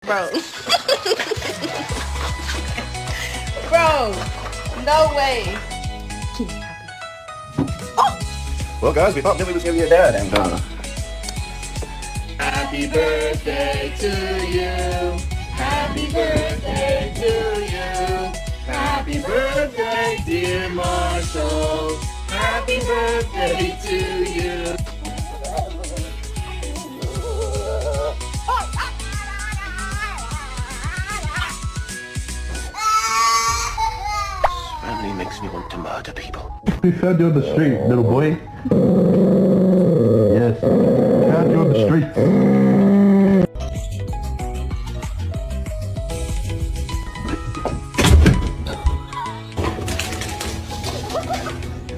Bro. Bro. No way. Well, guys, we thought Billy was gonna be your dad, and Happy birthday to you. Happy birthday to you. Happy birthday, dear Marshall. Happy birthday to you. family makes me want to murder people. We found you on the street, little boy.